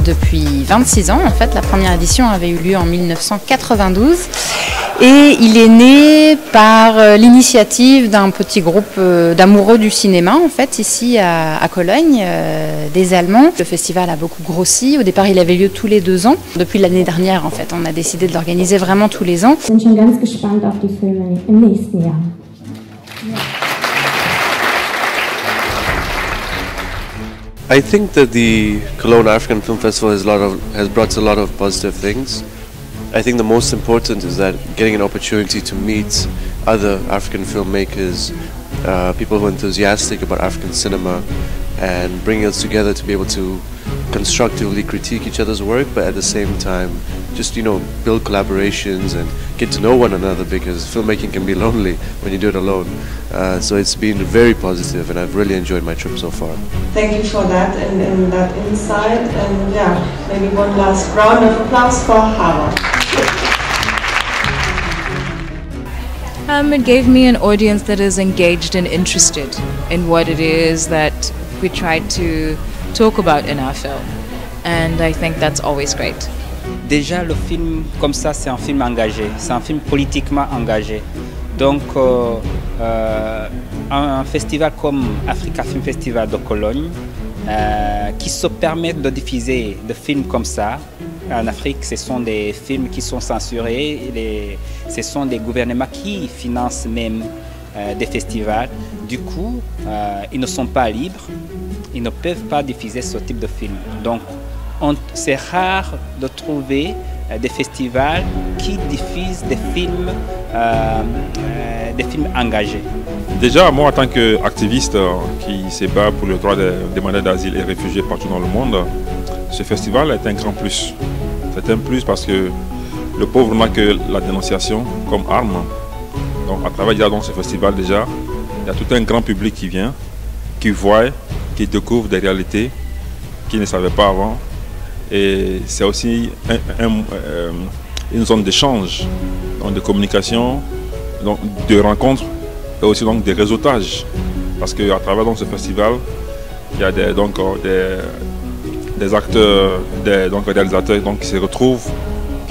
Depuis 26 ans, en fait, la première édition avait eu lieu en 1992 et il est né par l'initiative d'un petit groupe d'amoureux du cinéma, en fait, ici à Cologne, des Allemands. Le festival a beaucoup grossi. Au départ, il avait lieu tous les 2 ans. Depuis l'année dernière, en fait, on a décidé de l'organiser vraiment tous les ans. Ich bin schon ganz gespannt auf die Filme im nächsten Jahr. I think that the Cologne African Film Festival has brought a lot of positive things. I think the most important is that getting an opportunity to meet other African filmmakers, people who are enthusiastic about African cinema, and bringing us together to be able to constructively critique each other's work, but at the same time just, build collaborations and get to know one another, because filmmaking can be lonely when you do it alone. So it's been very positive and I've really enjoyed my trip so far. Thank you for that and that insight, and yeah, maybe one last round of applause for Hava. It gave me an audience that is engaged and interested in what it is that we try to talk about in our film, and I think that's always great. Déjà, le film comme ça, c'est un film engagé, c'est un film politiquement engagé. Donc, un festival comme Africa Film Festival de Cologne, qui se permet de diffuser des films comme ça. En Afrique, ce sont des films qui sont censurés, ce sont des gouvernements qui financent même des festivals. Du coup, ils ne sont pas libres, ils ne peuvent pas diffuser ce type de film. Donc, c'est rare de trouver des festivals qui diffusent des films engagés. Déjà, moi, en tant qu'activiste qui se bat pour le droit des demandeurs d'asile et réfugiés partout dans le monde, ce festival est un grand plus. C'est un plus parce que le pauvre n'a que la dénonciation comme arme. Donc, à travers ce festival, déjà, il y a tout un grand public qui vient, qui voit, qui découvre des réalités qu'ils ne savaient pas avant. Et c'est aussi une zone d'échange, de communication, de rencontres et aussi des réseautages. Parce qu'à travers ce festival, il y a des acteurs, des réalisateurs qui se retrouvent,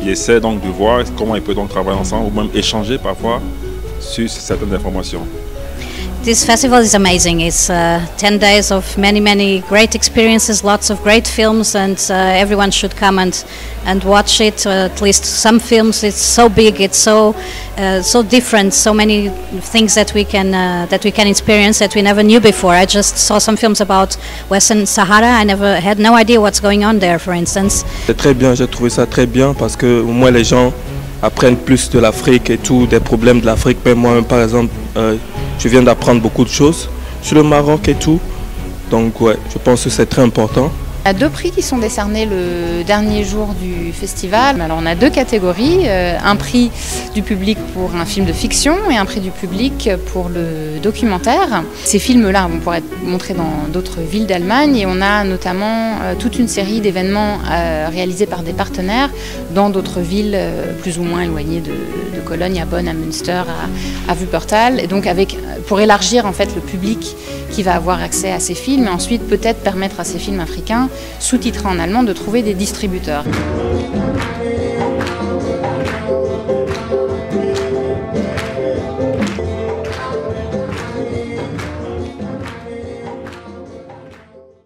qui essaient de voir comment ils peuvent travailler ensemble ou même échanger parfois sur certaines informations. This festival is amazing. It's 10 days of many great experiences, lots of great films, and everyone should come and watch it. At least some films. It's so big. It's so different. So many things that we can experience that we never knew before. I just saw some films about Western Sahara. I had no idea what's going on there, for instance. C'est très bien. J'ai trouvé ça très bien parce que au moins les gens apprennent plus de l'Afrique et tout, des problèmes de l'Afrique. Mais moi, par exemple, je viens d'apprendre beaucoup de choses sur le Maroc et tout. Donc ouais, je pense que c'est très important. Il y a 2 prix qui sont décernés le dernier jour du festival. Alors on a 2 catégories, un prix du public pour un film de fiction et un prix du public pour le documentaire. Ces films-là vont pouvoir être montrés dans d'autres villes d'Allemagne, et on a notamment toute une série d'événements réalisés par des partenaires dans d'autres villes plus ou moins éloignées de Cologne, à Bonn, à Münster, à Wuppertal. Et donc pour élargir en fait le public qui va avoir accès à ces films, et ensuite peut-être permettre à ces films africains sous-titrés en allemand de trouver des distributeurs.